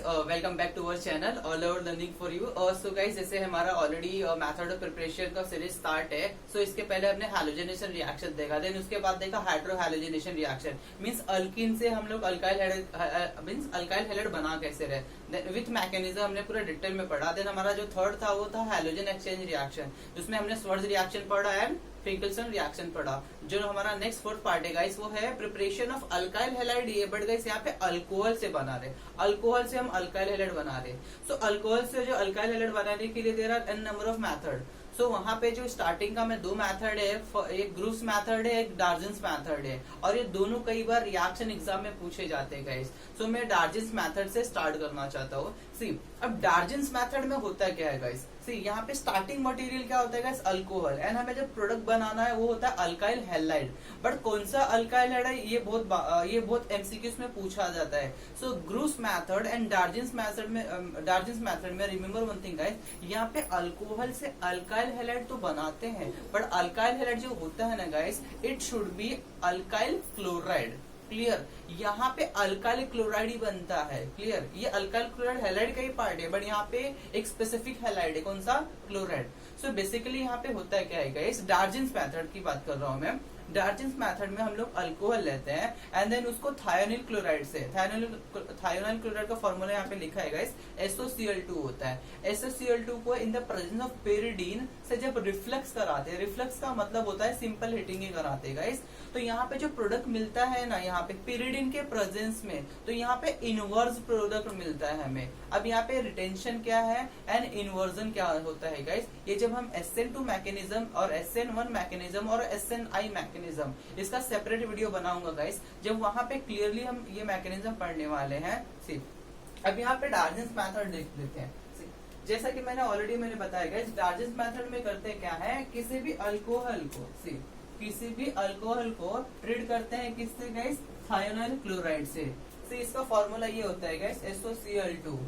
Welcome back to our channel all over learning for you. So guys, जैसे हमारा already method of preparation का series start है। सो इसके पहले हमने हैलोजेनेशन रिएक्शन देखा, देन उसके बाद देखा हाइड्रोहैलोजेनेशन रिएक्शन। मींस अल्कीन से हम लोग अल्काइल हैलाइड बना कैसे रहे, विथ मैकेनिज्म हमने पूरा डिटेल में पढ़ा। देन हमारा जो थर्ड था वो था हैलोजन एक्सचेंज रिएक्शन, जिसमें हमने स्वर्ज रिएक्शन पढ़ा एंड फ्रिंकलसन रिएक्शन पढ़ा। जो हमारा नेक्स्ट फोर्थ पार्ट है गाइस, वो है प्रिपरेशन ऑफ अल्काइल हैलाइड। ये बट गाइस यहाँ पे अल्कोहल से बना रहे, अल्कोहल से हम अल्काइल हैलाइड बना रहे। सो अल्कोहल से जो अल्काइल हैलाइड बनाने के लिए there are N number of method. So वहां पे जो स्टार्टिंग का में दो मेथड है, एक ग्रुप्स मेथड है, एक डार्जन्स मेथड है, और ये दोनों कई बार रिएक्शन एग्जाम में पूछे जाते हैं गाइस। सो मैं डार्जन्स मेथड से स्टार्ट करना चाहता हूँ। सी, अब डार्जन्स मेथड में होता क्या है गाइस, सी यहाँ पे स्टार्टिंग मटेरियल क्या होता है गाइस, अल्कोहल, एंड हमें जो प्रोडक्ट बनाना है वो होता है अल्काइल हैलाइड। बट कौन सा अल्काइल हैलाइड, ये बहुत एमसीक्यूज में पूछा जाता है। सो ग्रुप्स मेथड एंड डार्जन्स मेथड में रिमेम्बर वन थिंग गाइस, यहाँ पे अल्कोहल से अल्काइल हैलाइड तो बनाते हैं, बट अल्काइल हैलाइड जो होता है ना guys, it should be alkyl chloride. Clear, यहाँ पे अल्काइल क्लोराइड ही बनता है। क्लियर, ये अल्काइल क्लोराइड हैलाइड का ही पार्ट है, बट यहाँ पे एक स्पेसिफिक हैलाइड है, कौन सा, क्लोराइड। सो बेसिकली यहाँ पे होता है क्या है गाइस, डार्जन्स मेथड की बात कर रहा हूँ मैं। डार्जन्स मेथड में हम लोग अल्कोहल लेते हैं एंड देन उसको थायोनिल क्लोराइड से, थायोनिल क्लोराइड का फॉर्मूला यहाँ पे लिखा है गाइस, SOCl2 होता है। SOCl2 को इन द प्रेजेंस ऑफ पेरिडीन से जब रिफ्लक्स कराते हैं, रिफ्लक्स का मतलब होता है सिंपल हीटिंग ही कराते हैं गाइस। तो यहाँ पे जो प्रोडक्ट मिलता है ना, यहाँ पे पेरिडीन के प्रेजेंस में, तो यहाँ पे इनवर्स प्रोडक्ट मिलता है हमें। अब यहाँ पे रिटेंशन क्या है एंड इन्वर्जन क्या होता है गाइस, ये जब हम SN2 मैकेनिज्म और SN1 मैकेनिज्म और SNI मैकेनिज्म, इसका सेपरेट वीडियो बनाऊंगा गाइस, जब वहां पे क्लियरली हम ये मैकेनिज्म पढ़ने वाले हैं। सी, अब यहाँ पे डार्जन्स मेथड देख लेते हैं। जैसा कि मैंने बताया गाइस, डार्जन्स मेथड में करते क्या है, किसी भी अल्कोहल को ट्रीट करते हैं किससे गाइस, थायोनाइल क्लोराइड से। इसका फॉर्मूला ये होता है guys, SOCl2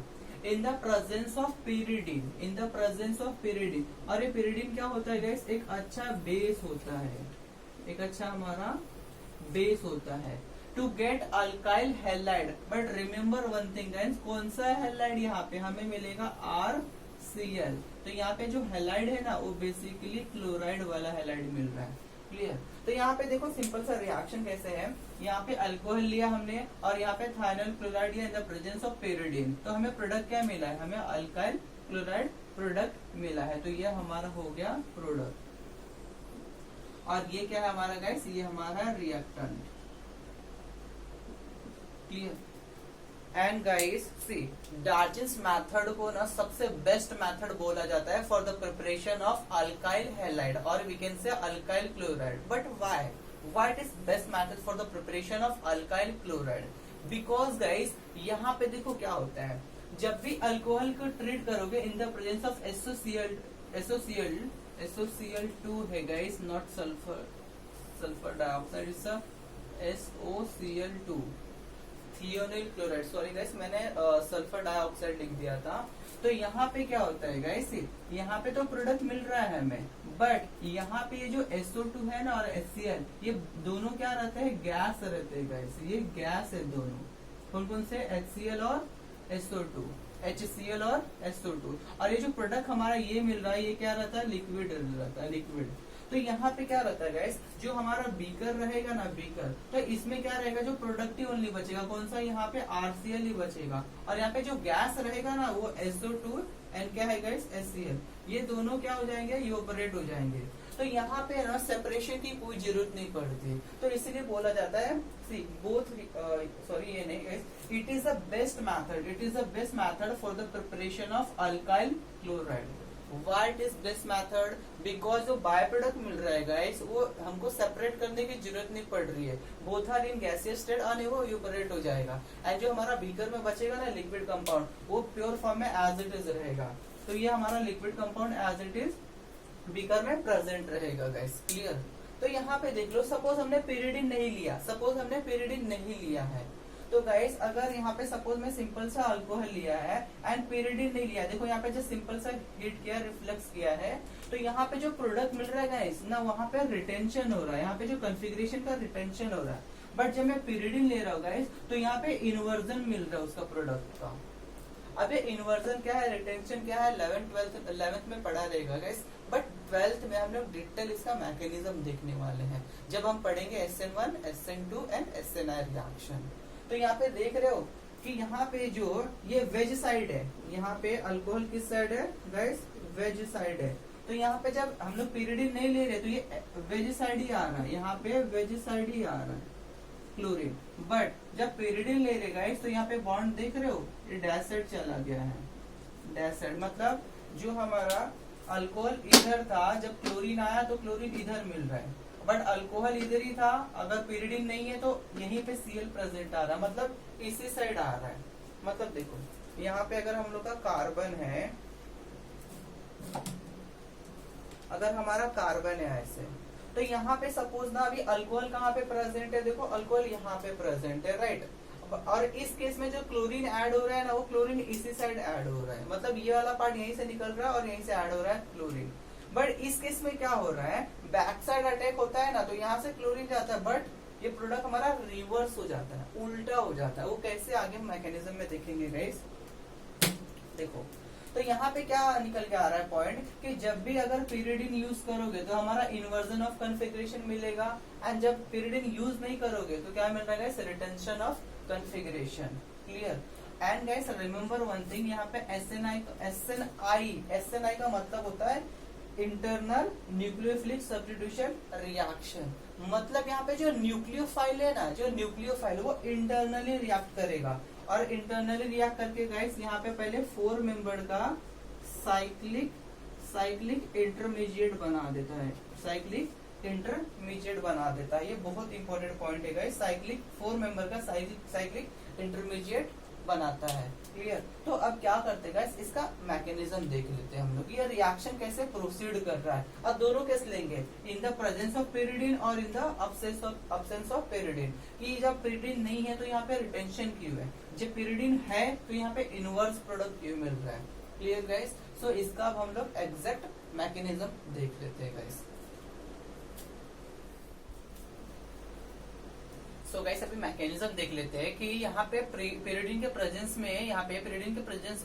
in the presence of pyridine, in the presence of pyridine. और ये पेरिडीन क्या होता है गाइस, एक अच्छा बेस होता है, एक अच्छा हमारा बेस होता है to get alkyl halide. But remember one thing guys, कौन सा हैलाइड, यहाँ पे हमें मिलेगा RCl। तो यहाँ पे जो हैलाइड है ना, वो बेसिकली क्लोराइड वाला हैलाइड मिल रहा है। क्लियर, तो यहाँ पे देखो सिंपल सा रिएक्शन कैसे है, यहाँ पे अल्कोहल लिया हमने और यहाँ पे थायोनाइल क्लोराइड लिया इन द प्रेजेंस ऑफ पेरिडीन। तो हमें प्रोडक्ट क्या मिला है, हमें अल्काइल क्लोराइड प्रोडक्ट मिला है। तो ये हमारा हो गया प्रोडक्ट, और ये क्या है हमारा गाइस, ये हमारा reactant. Clear, and guys see, Darzens method को ना सबसे बेस्ट मेथड बोला जाता है for the preparation of alkyl halide, और we can say alkyl chloride. But why it is best method for the preparation of alkyl chloride, because guys यहाँ पे देखो क्या होता है, जब भी अल्कोहल को ट्रीट करोगे इन द प्रेजेंस ऑफ SOCl2 है guys, not sulphur dioxide, it's SOCl2 thionyl chloride. Sorry guys, मैंने सल्फर डाइऑक्साइड लिख दिया था। तो यहाँ पे क्या होता है गाइस, यहाँ पे तो प्रोडक्ट मिल रहा है हमें, बट यहाँ पे ये जो SO2 है ना और HCl, ये दोनों क्या रहते हैं, गैस रहते हैं गाइस, ये गैस है दोनों। कौन से, HCl और SO2, HCl और SO2। और ये जो प्रोडक्ट हमारा ये मिल रहा है, ये क्या रहता है, लिक्विड रहता है, लिक्विड। तो यहाँ पे क्या रहता है गाइस, जो हमारा बीकर रहेगा ना, बीकर, तो इसमें क्या रहेगा, जो प्रोडक्ट ही ओनली बचेगा, कौन सा, यहाँ पे RCl ही बचेगा। और यहाँ पे जो गैस रहेगा ना, वो SO2 एंड क्या है गाइस, HCl, ये दोनों क्या हो जाएंगे, इवेपोरेट हो जाएंगे। तो यहाँ पे ना सेपरेशन की कोई जरूरत नहीं पड़ती। तो इसीलिए बोला जाता है, सी बोथ, सॉरी ये नहीं guys, it is the best method for the preparation of alkyl chloride. Why it is best method? Because जो बाय प्रोडक्ट मिल रहा है गाइस, वो हमको सेपरेट करने की जरूरत नहीं पड़ रही है, both are in gaseous state और वो इवेपोरेट हो जाएगा। एंड जो हमारा बीकर में बचेगा ना लिक्विड कंपाउंड, वो प्योर फॉर्म में एज इट इज रहेगा। तो ये हमारा liquid compound as it is beaker में प्रेजेंट रहेगा गाइस। क्लियर, तो यहाँ पे देख लो, सपोज हमने पेरिडीन नहीं लिया है, तो गाइस अगर यहाँ पे सपोज मैं सिंपल सा अल्कोहल लिया है एंड पेरिडीन नहीं लिया, देखो यहाँ पे जो सिंपल सा हीट किया, रिफ्लेक्स किया है, तो यहाँ पे जो प्रोडक्ट मिल रहा है गाइस ना, वहाँ पे रिटेंशन हो रहा है, यहाँ पे जो कॉन्फ़िगरेशन का रिटेंशन हो रहा है। बट जब मैं पेरिडीन ले रहा हूँ गाइस, तो यहाँ पे इन्वर्जन मिल रहा है उसका प्रोडक्ट का। अब ये इन्वर्जन क्या है, रिटेंशन क्या है, 11th में पढ़ा रहेगा गाइस, बट 12th में हम लोग डिटेल इसका मैकेनिज्म देखने वाले हैं जब हम पढ़ेंगे SN1, SN2 and SNI reaction. तो यहाँ पे देख रहे हो कि यहाँ पे जो ये वेज साइड है, यहाँ पे अल्कोहल किस साइड है गाइस, वेज साइड है। तो यहाँ पे जब हम लोग पीरियडिन नहीं ले रहे तो ये वेज साइड ही आ रहा है, यहाँ पे वेज साइड ही आ रहा है क्लोरीन। बट जब पीरियडिन ले रहे गाइस तो यहाँ पे बॉन्ड देख रहे हो, ये डैश साइड चला गया है, डैश साइड मतलब जो हमारा अल्कोहल इधर था, जब क्लोरीन आया तो क्लोरीन इधर मिल रहा है, बट अल्कोहल इधर ही था। अगर पीरियडिन नहीं है तो यहीं पे Cl प्रेजेंट आ रहा है, मतलब इसी साइड आ रहा है। मतलब देखो यहाँ पे अगर हम लोग का कार्बन है, अगर हमारा कार्बन है ऐसे, तो यहाँ पे सपोज ना अभी अल्कोहल कहाँ पे प्रेजेंट है, देखो अल्कोहल यहाँ पे प्रेजेंट है, राइट। और इस केस में जो क्लोरीन ऐड हो रहा है ना, वो क्लोरीन इसी साइड ऐड हो रहा है, मतलब ये वाला पार्ट यहीं से निकल रहा है और यहीं से ऐड हो रहा है क्लोरीन। बट इस केस में क्या हो रहा है, बैक साइड अटैक होता है ना, तो यहाँ से क्लोरीन जाता है, बट ये प्रोडक्ट हमारा रिवर्स हो जाता है, उल्टा हो जाता है। वो कैसे आगे मैकेनिज्म में देखेंगे गाइस। देखो तो यहाँ पे क्या निकल के आ रहा है पॉइंट, कि जब भी अगर पीरियडिन यूज करोगे तो हमारा इन्वर्जन ऑफ कॉन्फ़िगरेशन मिलेगा, एंड जब पीरियडिन यूज नहीं करोगे तो क्या मिल रहा है, retention of configuration. Clear. And guys remember one thing, यहाँ पे SNI का मतलब होता है इंटरनल न्यूक्लियोफिलिक सब्स्टिट्यूशन रिएक्शन। मतलब यहाँ पे जो न्यूक्लियोफाइल है ना, जो न्यूक्लियोफाइल वो इंटरनली रिएक्ट करेगा, और इंटरनली रिएक्ट करके गाइस यहाँ पे पहले 4 मेंबर का साइक्लिक इंटरमीडिएट बना देता है, साइक्लिक इंटरमीडिएट बना देता है। ये बहुत इंपॉर्टेंट पॉइंट है गाइस, 4 मेंबर का साइक्लिक इंटरमीडिएट बनाता है। क्लियर। तो अब क्या करते गाइस, इसका मैकेनिज्म देख लेते हैं हम लोग, ये रिएक्शन कैसे प्रोसीड कर रहा है। अब दोनों केस लेंगे, इन द प्रेजेंस ऑफ पेरिडिन और इन द अब्सेंस ऑफ पेरिडिन। कि जब पेरिडिन नहीं है तो यहाँ पे रिटेंशन क्यों है, जब पेरिडिन है तो यहाँ पे इनवर्स प्रोडक्ट क्यों मिल रहा है। Clear guys. सो इसका अब हम लोग एग्जैक्ट मैकेनिज्म देख लेते हैं गाइस। सो गाइस अभी मैकेनिज्म देख लेते हैं कि यहाँ पे पेरिडिन के प्रेजेंस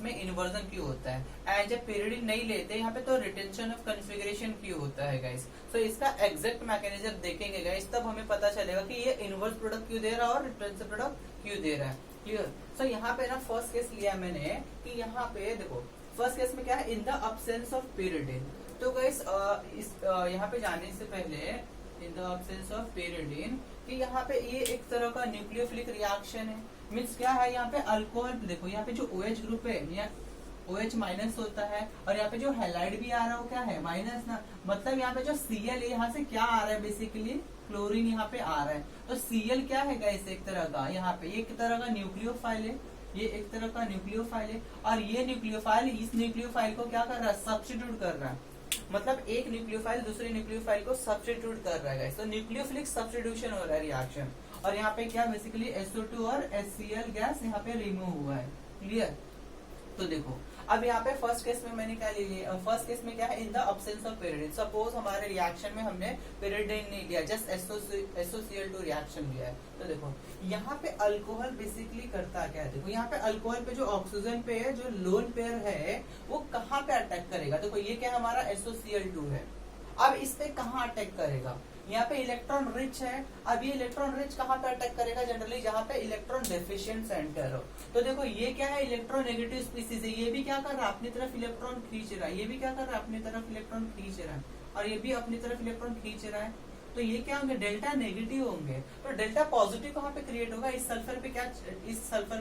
में इन्वर्जन क्यों होता है, एंड जब पेरिडिन नहीं लेते यहाँ पे तो रिटेंशन ऑफ कॉन्फ़िगरेशन क्यों होता है गाइस। सो इसका एग्जैक्ट मैकेनिज्म देखेंगे गाइस, तब हमें पता चलेगा कि ये इनवर्स प्रोडक्ट क्यों दे रहा है और रिटेंशन प्रोडक्ट क्यों दे रहा है। क्लियर। सो यहाँ पे ना फर्स्ट केस लिया मैंने कि यहाँ पे देखो फर्स्ट केस में क्या है, in the absence of pyridine. तो गाइस यहाँ पे जाने से पहले इन द अब्सेंस ऑफ पेरिडिन कि यहाँ पे ये एक तरह का न्यूक्लियोफिलिक रिएक्शन है। मीन्स क्या है, यहाँ पे अल्कोहल देखो, यहाँ पे जो OH ग्रुप है या OH माइनस होता है, और यहाँ पे जो हैलाइड भी आ रहा है वो क्या है, माइनस ना। मतलब यहाँ पे जो Cl है, यहाँ से क्या आ रहा है, बेसिकली क्लोरीन यहाँ पे आ रहा है। तो Cl क्या है गाइस, एक तरह का, यहाँ पे एक तरह का न्यूक्लियोफाइल है, ये एक तरह का न्यूक्लियोफाइल है, और ये न्यूक्लियोफाइल इस न्यूक्लियोफाइल को क्या कर रहा है, सब्स्टिट्यूट कर रहा है। मतलब एक न्यूक्लियोफाइल दूसरे न्यूक्लियोफाइल को सब्स्टिट्यूट कर रहा है गाइस। तो न्यूक्लियोफिलिक सब्स्टिट्यूशन हो रहा है रिएक्शन, और यहाँ पे क्या बेसिकली SO2 और HCl गैस यहाँ पे रिमूव हुआ है। क्लियर। तो देखो अब यहाँ पे फर्स्ट केस में मैंने क्या ले लिया, फर्स्ट केस में क्या है, in the absence of pyridine. Suppose हमारे रिएक्शन में हमने पेरिडिन नहीं लिया, जस्ट SOCl2 रिएक्शन लिया है। तो देखो यहाँ पे अल्कोहल बेसिकली करता क्या है, देखो यहाँ पे अल्कोहल पे जो ऑक्सीजन पे है, जो लोन पेयर है वो कहाँ पे अटैक करेगा। देखो ये क्या हमारा SOCl2 है, अब इस पे कहाँ अटैक करेगा, यहाँ पे इलेक्ट्रॉन रिच है। अब ये इलेक्ट्रॉन रिच कहाँ पे अटैक करेगा, जनरली जहाँ पे इलेक्ट्रॉन डेफिशिएंट सेंटर हो। तो देखो ये क्या है, इलेक्ट्रॉन नेगेटिव स्पीसीज है, ये भी क्या कर रहा है, अपनी तरफ इलेक्ट्रॉन खींच रहा है, ये भी क्या कर रहा है, अपनी तरफ इलेक्ट्रॉन खींच रहा है, और ये भी अपनी तरफ इलेक्ट्रॉन खींच रहा है। तो ये क्या होंगे, डेल्टा नेगेटिव होंगे। तो डेल्टा पॉजिटिव कहाँ पे क्रिएट होगा, इस सल्फर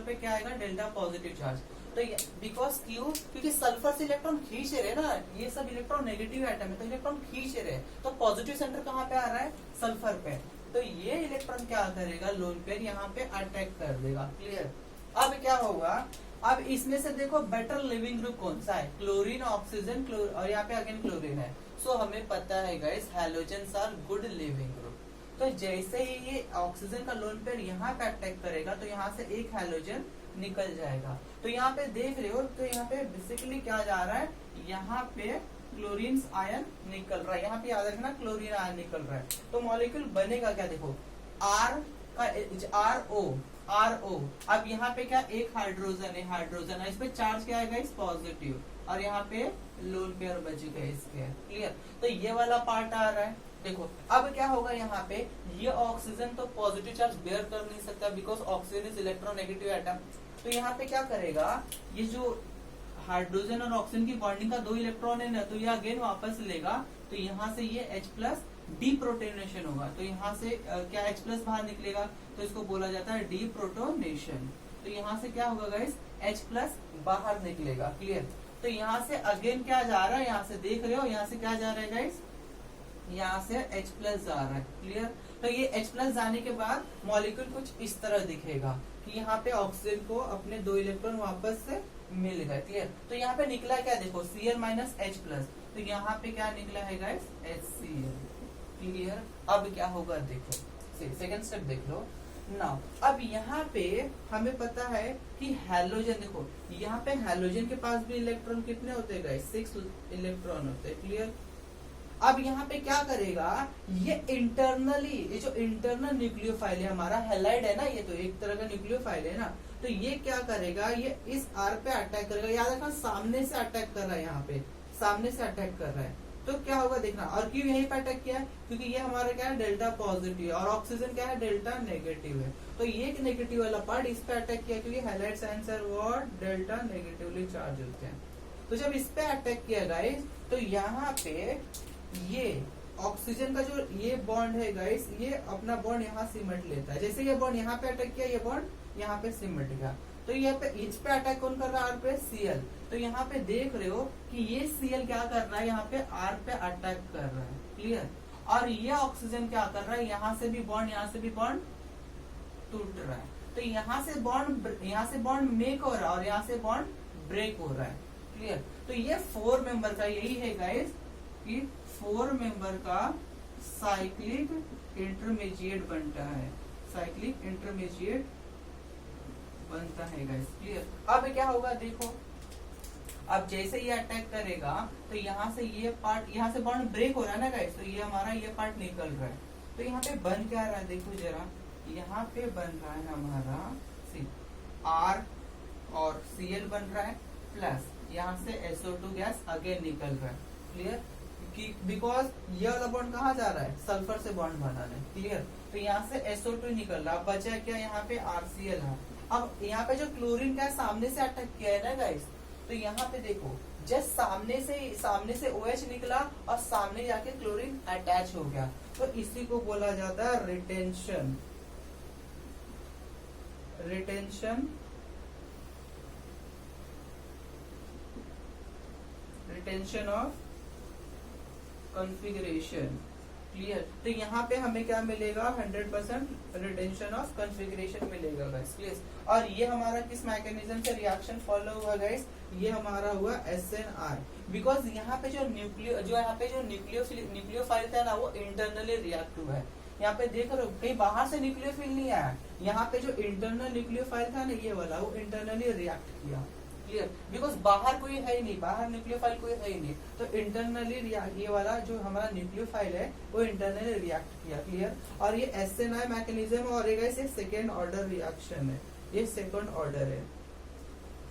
पे क्या आएगा, डेल्टा पॉजिटिव चार्ज। तो बिकॉज क्योंकि सल्फर से इलेक्ट्रॉन खींच रहे ना, ये सब इलेक्ट्रॉन नेगेटिव एटम है, तो इलेक्ट्रॉन खींच रहे, तो पॉजिटिव सेंटर कहाँ पे आ रहा है, सल्फर पे। तो ये इलेक्ट्रॉन क्या करेगा, लोन पेयर यहाँ पे अटैक कर देगा। क्लियर। अब क्या होगा, अब इसमें से देखो बेटर लिविंग ग्रुप कौन सा है, क्लोरीन, ऑक्सीजन, और यहाँ पे अगेन क्लोरीन है। सो हमें पता है guys halogens are good leaving group. तो जैसे ही ये ऑक्सीजन का लोन पेयर यहाँ पे अटैक करेगा तो यहाँ से एक हैलोजन निकल जाएगा। तो यहाँ पे देख रहे हो, तो यहाँ पे बेसिकली क्या जा रहा है, यहाँ पे क्लोरीन आयन निकल रहा है, यहाँ पे याद रखना क्लोरीन आयन निकल रहा है। तो मॉलिक्यूल बनेगा क्या, देखो RO। अब यहाँ पे क्या एक हाइड्रोजन है, इसमें चार्ज क्या आएगा, इस पॉजिटिव, और यहाँ पे लोन पेयर बचेगा इसके। क्लियर, तो ये वाला पार्ट आ रहा है। देखो अब क्या होगा यहाँ पे, ये ऑक्सीजन तो पॉजिटिव चार्ज बेयर कर नहीं सकता because oxygen is electronegative atom. तो यहाँ पे क्या करेगा, ये जो हाइड्रोजन और ऑक्सीजन की बॉन्डिंग का 2 इलेक्ट्रॉन है ना, तो ये अगेन वापस लेगा, तो यहाँ से ये H+ डीप्रोटोनेशन होगा। तो यहाँ से क्या H+ बाहर निकलेगा, तो इसको बोला जाता है डीप्रोटोनेशन। तो यहाँ से क्या होगा गाइस, H+ बाहर निकलेगा। क्लियर, तो यहाँ से अगेन क्या जा रहा है, यहाँ से देख रहे हो, यहाँ से क्या जा रहा है गाइस, यहाँ से H+ जा रहा है। क्लियर, तो ये H+ जाने के बाद मॉलिक्यूल कुछ इस तरह दिखेगा कि यहाँ पे ऑक्सीजन को अपने 2 इलेक्ट्रॉन वापस से मिल गए। क्लियर, तो यहाँ पे निकला क्या, देखो Cl - H+, तो यहाँ पे क्या निकला है गाइस, HCl। क्लियर, अब क्या होगा देखो, सेकंड स्टेप देख लो नाउ। अब यहाँ पे हमें पता है कि हैलोजन, देखो यहाँ पे हैलोजन के पास भी इलेक्ट्रॉन कितने होते हैं गाइस, 6 इलेक्ट्रॉन होते हैं। क्लियर, अब यहाँ पे क्या करेगा, ये इंटरनली, ये जो इंटरनल न्यूक्लियोफाइल है हमारा, हैलाइड है ना, ये तो एक तरह का न्यूक्लियोफाइल है ना, तो ये क्या करेगा, ये इस R पे अटैक करेगा। याद रखना सामने से अटैक कर रहा है, यहाँ पे सामने से अटैक कर रहा है। तो क्या होगा देखना, और क्यों यहीं पे अटैक किया है, क्योंकि ये हमारा क्या है, डेल्टा पॉजिटिव है, और ऑक्सीजन क्या है, डेल्टा नेगेटिव है। तो ये नेगेटिव वाला पार्ट इस पे अटैक किया, क्योंकि हैलाइड साइंस are what, delta negatively charge होते हैं। तो जब इस पे अटैक किया गाइस, तो यहाँ पे ये ऑक्सीजन का जो ये बॉन्ड है गाइस, ये अपना बॉन्ड यहाँ सिमट लेता है। जैसे ये बॉन्ड यहाँ पे अटैक किया, ये बॉन्ड यहाँ पे सिमट गया। तो यहाँ पे इस पे अटैक कौन कर रहा है, R पे, Cl। तो यहाँ पे देख रहे हो कि ये Cl क्या कर रहा है, यहाँ पे R पे अटैक कर रहा है। क्लियर, और ये ऑक्सीजन क्या कर रहा है, यहाँ से भी बॉन्ड टूट रहा है। तो यहाँ से बॉन्ड मेक हो रहा है, और यहाँ से बॉन्ड ब्रेक हो रहा है। क्लियर, तो ये 4 मेंबर का यही है गाइस कि 4 मेंबर का साइक्लिक इंटरमीडिएट बनता है, साइक्लिक इंटरमीडिएट बनता है गाइस। क्लियर, अब क्या होगा देखो, अब जैसे ये अटैक करेगा, तो यहाँ से ये पार्ट, यहाँ से बॉन्ड ब्रेक हो रहा है ना गाइस, तो ये हमारा ये पार्ट निकल रहा है। तो यहाँ पे बन क्या रहा है, देखो जरा, यहाँ पे बन रहा है हमारा R और Cl बन रहा है, प्लस यहाँ से SO2 गैस अगेन निकल रहा है। क्लियर, बिकॉज ये वाला बॉन्ड कहाँ जा रहा है, सल्फर से बॉन्ड बनाने। क्लियर, तो यहाँ से SO2 निकल रहा है, बचा क्या, यहाँ पे RCl है। अब यहाँ पे जो क्लोरीन का सामने से अटैक किया है ना गाइस, तो यहाँ पे देखो जस्ट सामने से OH निकला और सामने जाके क्लोरीन अटैच हो गया। तो इसी को बोला जाता है रिटेंशन ऑफ कॉन्फ़िगरेशन। क्लियर, तो यहाँ पे हमें क्या मिलेगा, 100% रिटेंशन ऑफ कॉन्फ़िगरेशन मिलेगा गाइस। क्लियर, और ये हमारा किस मैकेनिज्म से रिएक्शन फॉलो हुआ गाइस, ये हमारा हुआ SNR। बिकॉज यहाँ पे जो न्यूक्लियोफाइल था ना, वो इंटरनली रिएक्ट हुआ है। यहाँ पे देख रहे हो कहीं बाहर से न्यूक्लियोफिल नहीं आया, यहाँ पे जो इंटरनल न्यूक्लियोफाइल था ना, ये वाला, वो इंटरनली रिएक्ट किया। क्लियर, बिकॉज बाहर कोई है ही नहीं, बाहर न्यूक्लियोफाइल कोई है ही नहीं, तो इंटरनली ये वाला जो हमारा न्यूक्लियोफाइल है वो इंटरनली रिएक्ट किया। क्लियर, और ये SNI मैकेनिज्म, और ये सेकेंड ऑर्डर रिएक्शन है, ये सेकंड ऑर्डर है।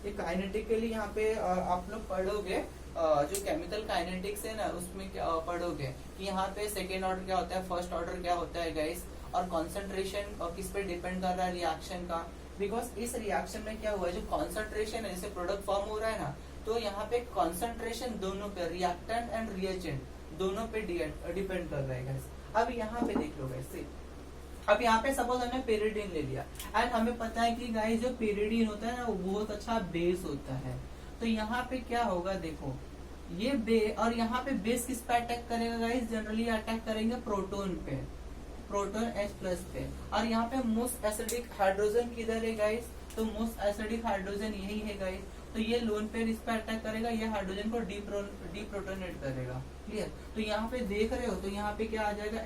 ये काइनेटिकली यहाँ पे आप लोग पढ़ोगे, जो केमिकल काइनेटिक्स है ना, उसमें क्या पढ़ोगे कि यहाँ पे सेकेंड ऑर्डर क्या होता है, फर्स्ट ऑर्डर क्या होता है गाइस, और कॉन्सेंट्रेशन किस पे डिपेंड कर रहा है रिएक्शन का। बिकॉज इस रिएक्शन में क्या हुआ है, जो कॉन्सेंट्रेशन है, जैसे प्रोडक्ट फॉर्म हो रहा है ना, तो यहाँ पे कॉन्सेंट्रेशन दोनों पे, रिएक्टेंट एंड रिएजेंट दोनों पे डिपेंड कर रहा है गाइस। अब यहाँ पे देख लो गाइस, अब यहाँ पे सपोज हमने पेरिडीन ले लिया, एंड हमें पता है कि गाइस जो पेरिडीन होता है ना, वो बहुत अच्छा बेस होता है। तो यहाँ पे क्या होगा देखो, ये और यहाँ पे बेस किस पे अटैक करेगा गाइस, जनरली अटैक करेंगे प्रोटोन पे, प्रोटोन H+ पे। और यहाँ पे मोस्ट एसिडिक हाइड्रोजन किधर है गाइस, तो मोस्ट एसिडिक हाइड्रोजन यही है गाइस। तो ये लोन पेयर इस पे अटैक करेगा, ये हाइड्रोजन को डीप्रोटोनेट करेगा। क्लियर, तो यहाँ पे देख रहे हो, तो यहाँ पे क्या आ जाएगा,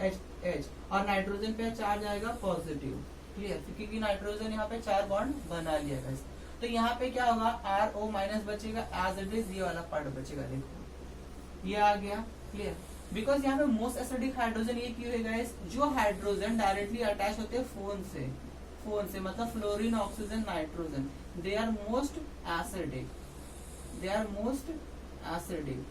H, और नाइट्रोजन पे चार्ज आएगा पॉजिटिव। क्लियर, क्योंकि नाइट्रोजन यहाँ पे 4 बॉन्ड बना लिया गाइस। तो यहाँ पे क्या होगा, RO- बचेगा एज इट इज, ये वाला पार्ट बचेगा, देखो ये आ गया। क्लियर, बिकॉज यहाँ पे मोस्ट एसिडिक हाइड्रोजन ये क्यों है गाइस, जो हाइड्रोजन डायरेक्टली अटैच होते हैं फोन से मतलब fluorine oxygen nitrogen, they are most acidic,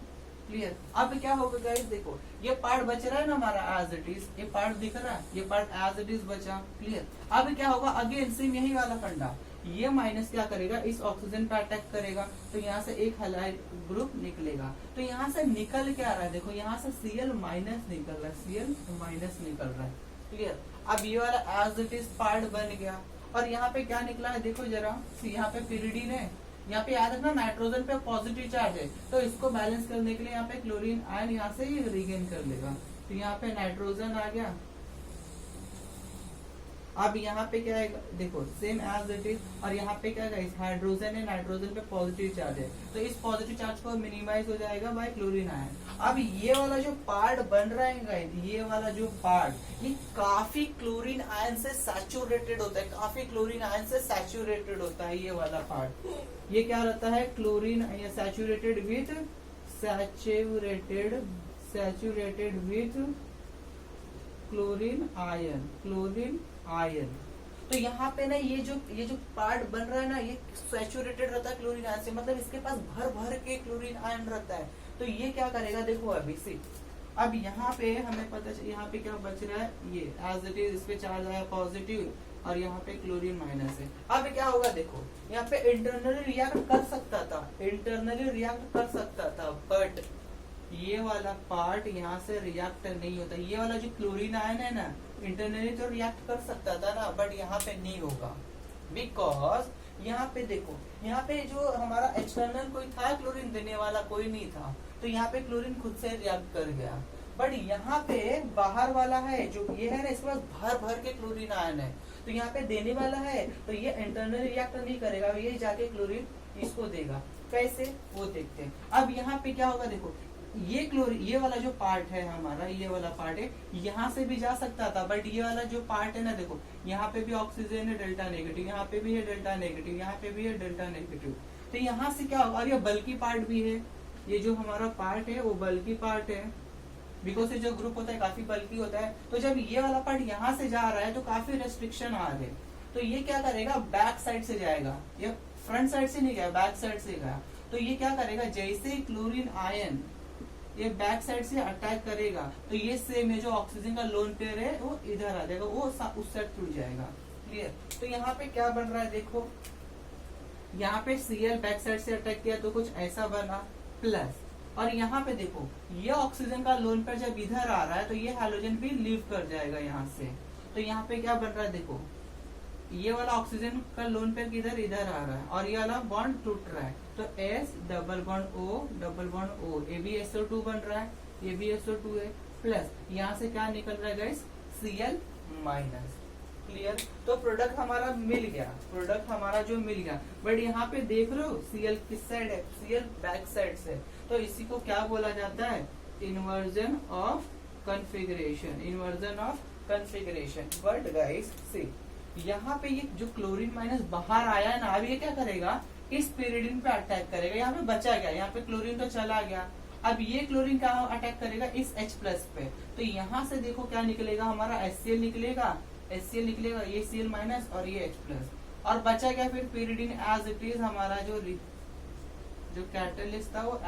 clear. अब क्या होगा गाइस, देखो ये पार्ट बच रहा है ना हमारा एज इट इज, ये पार्ट दिख रहा है, ये पार्ट एज इट इज बचा, क्लियर। अब क्या होगा, अगेन सेम यही वाला फंडा, ये माइनस क्या करेगा, इस ऑक्सीजन पे अटैक करेगा, तो यहाँ से एक हैलाइड ग्रुप निकलेगा। तो यहाँ से निकल क्या रहा है, देखो यहाँ से Cl माइनस निकल रहा है, Cl माइनस निकल रहा है, क्लियर। अब ये वाला एज इट इज पार्ट बन गया, और यहाँ पे क्या निकला है देखो जरा, यहाँ पे पिरिडीन है, यहाँ पे याद रखना नाइट्रोजन पे पॉजिटिव चार्ज है, तो इसको बैलेंस करने के लिए यहाँ पे क्लोरीन आयन यहाँ से ही रिगेन कर लेगा, तो यहाँ पे नाइट्रोजन आ गया। अब यहाँ पे क्या है देखो सेम एज इट इज, और यहाँ पे क्या है हाइड्रोजन है, नाइट्रोजन पे पॉजिटिव चार्ज है, तो इस पॉजिटिव चार्ज को मिनिमाइज हो जाएगा बाय क्लोरीन आयन। अब ये वाला जो पार्ट बन रहा है गाइस, ये वाला जो पार्ट, ये काफी क्लोरीन आयन से सैचुरेटेड होता है, काफी क्लोरीन आयन से सैचुरेटेड होता है ये वाला पार्ट। ये क्या रहता है, क्लोरीन या सैचुरेटेड विथ क्लोरीन आयन। तो यहाँ पे ना ये जो पार्ट बन रहा है ना, ये सैचुरेटेड रहता है क्लोरीन आयन से, मतलब इसके पास भर के क्लोरीन आयन रहता है। तो ये क्या करेगा देखो अभी से, अब यहाँ पे हमें पता चल, यहाँ पे क्या बच रहा है, ये एज इट इज, इस पे चार्ज आया पॉजिटिव, और यहाँ पे क्लोरीन माइनस है। अब क्या होगा देखो, यहाँ पे इंटरनली रिएक्ट कर सकता था, बट ये वाला पार्ट यहाँ से रिएक्ट नहीं होता। ये वाला जो क्लोरीन आयन है ना, इंटरनली तो रिएक्ट कर सकता था ना, बट यहाँ पे नहीं होगा, बिकॉज यहाँ पे देखो, यहाँ पे जो हमारा एक्सटर्नल कोई था क्लोरीन देने वाला, कोई नहीं था, तो यहाँ पे क्लोरीन खुद से रिएक्ट कर गया। बट यहाँ पे बाहर वाला है जो ये है ना, इसके पास भर के क्लोरीन आयन है, तो यहाँ पे देने वाला है, तो ये इंटरनल रिएक्ट नहीं करेगा, ये जाके क्लोरीन इसको देगा। कैसे वो देखते हैं। अब यहाँ पे क्या होगा देखो, ये क्लोरीन, ये वाला जो पार्ट है हमारा, ये वाला पार्ट है, यहाँ से भी जा सकता था, बट ये वाला जो पार्ट है ना देखो, यहाँ पे भी ऑक्सीजन है डेल्टा नेगेटिव, यहाँ पे भी है डेल्टा नेगेटिव, यहाँ पे भी है डेल्टा नेगेटिव, तो यहाँ से क्या होगा, और ये बल्कि पार्ट भी है, ये जो हमारा पार्ट है वो बल्कि पार्ट है, बिकॉज ये जो ग्रुप होता है काफी बल्कि होता है। तो जब ये वाला पार्ट यहाँ से जा रहा है तो काफी रेस्ट्रिक्शन आ रहे, तो ये क्या करेगा, बैक साइड से जाएगा, ये फ्रंट साइड से नहीं गया, बैक साइड से गया। तो ये क्या करेगा, जैसे क्लोरीन आयन ये बैक साइड से अटैक करेगा, तो ये सेम है जो ऑक्सीजन का लोन पेयर है वो इधर आ जाएगा, वो उस साइड टूट जाएगा, क्लियर। तो यहाँ पे क्या बन रहा है देखो, यहाँ पे Cl बैक साइड से अटैक किया तो कुछ ऐसा बना, प्लस, और यहाँ पे देखो ये ऑक्सीजन का लोन पेयर जब इधर आ रहा है तो ये हाइड्रोजन भी लीव कर जाएगा यहाँ से। तो यहाँ पे क्या बन रहा है देखो, ये वाला ऑक्सीजन का लोन पेयर किधर इधर आ रहा है, और ये वाला बॉन्ड टूट रहा है, तो S डबल बॉन्ड O ये भी SO2 बन रहा है, ये भी SO2 है, प्लस यहाँ से क्या निकल रहा है गाइस, Cl माइनस, क्लियर। तो प्रोडक्ट हमारा मिल गया, बट यहाँ पे देख रहे हो Cl किस साइड है, Cl बैक साइड से, तो इसी को क्या बोला जाता है, inversion of configuration. But guys see, यहाँ पे ये जो क्लोरीन माइनस बाहर आया है ना, अब ये क्या करेगा, इस पिरिडिन पे अटैक करेगा, यहाँ पे बचा गया, यहाँ पे क्लोरीन तो चला गया, अब ये क्लोरीन कहाँ अटैक करेगा, इस H प्लस पे, तो यहाँ से देखो क्या निकलेगा, हमारा HCl निकलेगा, ये Cl माइनस और ये H प्लस, और बचा क्या फिर पिरिडिन एज इट इज, हमारा जो कैटलिस्ट था वो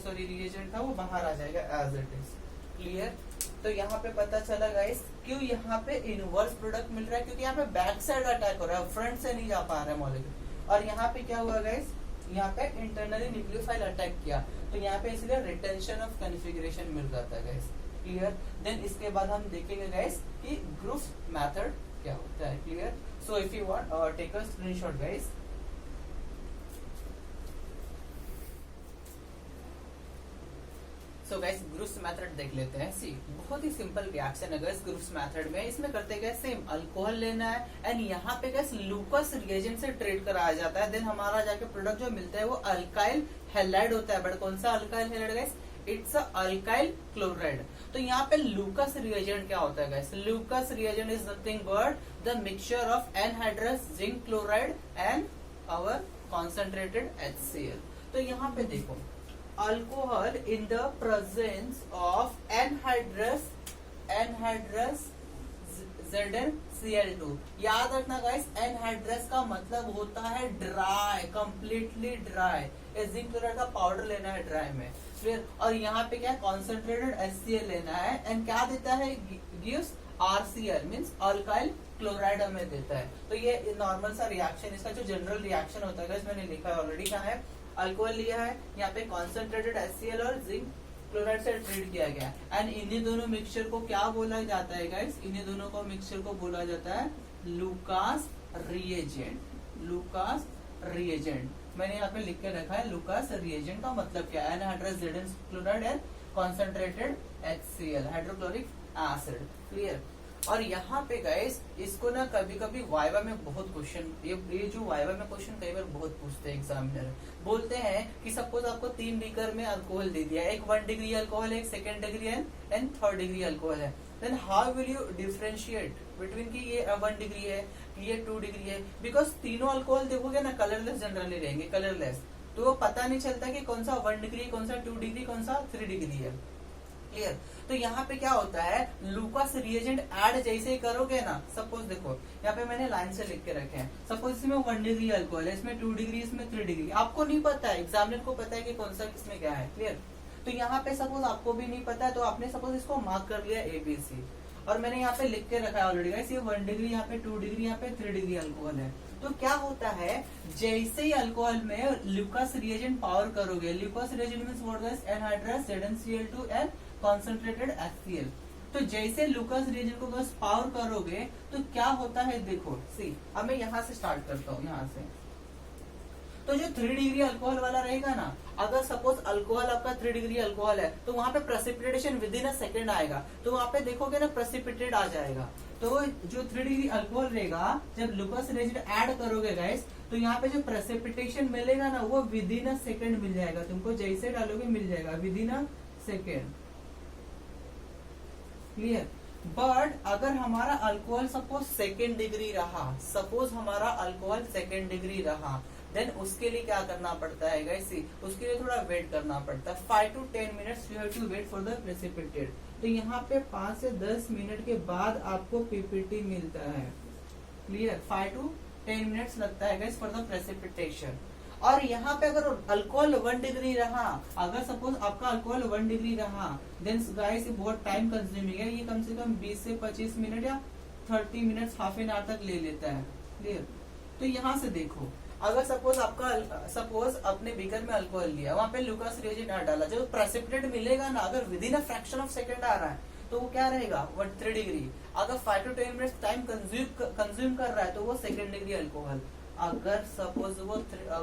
रिएजेंट था वो बाहर आ जाएगा एज इट इज, क्लियर। तो यहाँ पे पता चला गाइस क्यों यहाँ पे इनवर्स प्रोडक्ट मिल रहा है, क्योंकि यहाँ पे बैक साइड अटैक हो रहा है, फ्रंट से नहीं जा पा रहा है मॉलिक्यूल। और यहाँ पे क्या हुआ गाइस, यहाँ पे इंटरनली न्यूक्लियोफाइल अटैक किया, तो यहाँ पे इसलिए रिटेंशन ऑफ कन्फिगरेशन मिल जाता है गाइस, क्लियर। देन इसके बाद हम देखेंगे गाइस कि ग्रुप्स मेथड क्या होता है, clear. So if you want take a screenshot guys. So guys Groves method देख लेते हैं। सी बहुत ही सिंपल रिएक्शन है गाइस ग्रुप्स मेथड में। इसमें करते क्या, सेम अल्कोहल लेना है एंड यहाँ पे गाइस लूकस रिएजेंट से ट्रीट कराया जाता है, देन हमारा जाके प्रोडक्ट जो मिलता है वो अल्काइल हैलाइड होता है। बट कौन सा alkyl halide guys, it's alkyl chloride. तो यहाँ पे लूकस रिएजेंट क्या होता है guys, Lucas reagent is nothing but the mixture of anhydrous zinc chloride and our concentrated HCl। तो यहाँ पे देखो alcohol in the presence of anhydrous ZnCl2। याद रखना गाइस, एनहाइड्रस का मतलब होता है dry, completely dry. Zinc chloride का पाउडर लेना है ड्राई में, क्लियर। और यहाँ पे क्या कॉन्सेंट्रेटेड HCl लेना है, एंड क्या देता है, gives RCl means alkyl chloride हमें देता है। तो ये नॉर्मल सा रिएक्शन, इसका जो जनरल रिएक्शन होता है गाइस मैंने लिखा है ऑलरेडी। क्या है, अल्कोहल लिया है, यहाँ पे कॉन्सेंट्रेटेड HCl और जिंक क्लोराइड से ट्रीट किया गया, एंड इन्हीं दोनों मिक्सचर को क्या बोला जाता है गाइस, इन्हीं दोनों को मिक्सचर को बोला जाता है लुकास रिएजेंट। लुकास रिएजेंट मैंने यहाँ पे लिख के रखा है। लुकास रिएजेंट का मतलब क्या है, anhydrous ZN chloride and concentrated HCl hydrochloric acid, clear. और यहाँ पे गाइस इसको ना कभी कभी वाइवा में बहुत क्वेश्चन, ये जो वाइवा में क्वेश्चन कई बार बहुत पूछते हैं एग्जामिनर। बोलते हैं कि सपोज आपको 3 बीकर में अल्कोहल दे दिया, एक 1 डिग्री अल्कोहल है, एक 2nd degree and 3rd degree alcohol है, then how will you differentiate between की ये 1 डिग्री है, ये 2 डिग्री है। बिकॉज तीनों अल्कोहल देखोगे ना कलरलेस जनरली रहेंगे, कलरलेस, तो वो पता नहीं चलता कि कौन सा 1 डिग्री, कौन सा 2 डिग्री, कौन सा 3 डिग्री है, क्लियर। तो यहाँ पे क्या होता है, लुकास रिएजेंट ऐड जैसे ही करोगे ना, सपोज देखो यहाँ पे मैंने लाइन से लिख के रखे हैं, सपोज इसमें 1 डिग्री अल्कोहल है, इसमें 2 डिग्री, इसमें 3 डिग्री, आपको नहीं पता है, एग्जामिनर को पता है कि कौन सा किसमें क्या है, क्लियर। तो यहाँ पे सपोज आपको भी नहीं पता है, तो आपने सपोज इसको मार्क कर लिया ABC, और मैंने यहाँ पे लिख के रखा है ऑलरेडी गाइस, ये 1 डिग्री, यहाँ पे 2 डिग्री, यहाँ पे 3 डिग्री अल्कोहल है। तो क्या होता है, जैसे ही अल्कोहल में लुकास रिएजेंट पावर करोगे, Lucas reagent means what guys, anhydrous ZnCl2 and concentrated HCl। तो जैसे लुकास रिएजेंट को बस पावर करोगे तो क्या होता है, देखो सी, अब मैं यहाँ से स्टार्ट करता हूँ, यहाँ से। तो जो 3 डिग्री अल्कोहल वाला रहेगा ना, अगर सपोज अल्कोहल आपका 3 डिग्री अल्कोहल है, तो वहां पे precipitation with in a second आएगा, तो वहां पे देखोगे ना प्रेसिपिटेट आ जाएगा। तो जो 3 डिग्री अल्कोहल रहेगा, जब लुकास रिएजेंट ऐड करोगे गाइस, तो यहाँ पे जो प्रेसिपिटेशन मिलेगा ना, वो विद इन अ सेकेंड मिल जाएगा तुमको, जैसे डालोगे मिल जाएगा with in a second, clear. But अगर हमारा अल्कोहल सपोज 2nd डिग्री रहा, सपोज हमारा अल्कोहल 2nd डिग्री रहा, देन उसके लिए क्या करना पड़ता है गाइस, उसके लिए थोड़ा वेट करना पड़ता है, 5 to 10 minutes you have to wait for the precipitate. तो यहाँ पे 5 से 10 मिनट के बाद आपको पीपीटी मिलता है, क्लियर। 5 to 10 मिनट्स लगता है गाइस फॉर द प्रेसिपिटेशन। और यहाँ पे अगर अल्कोहल 1 डिग्री रहा, अगर सपोज आपका अल्कोहल 1 डिग्री रहा, देन गाइस ये बहुत टाइम कंज्यूमिंग है, ये कम से कम 20 से 25 मिनट या 30 मिनट्स, हाफ एन आवर तक ले लेता है, क्लियर। तो यहाँ से देखो, अगर सपोज अपने बीकर में अल्कोहल लिया, वहाँ पे लुकास रिएजेंट डाला, जो प्रेसिपिटेट मिलेगा ना, अगर within a fraction of second आ रहा है, तो वो क्या रहेगा, 3 डिग्री। अगर 5 to 10 मिनट्स टाइम कंज्यूम कर रहा है, तो वो 2nd डिग्री अल्कोहल। अगर सपोज वो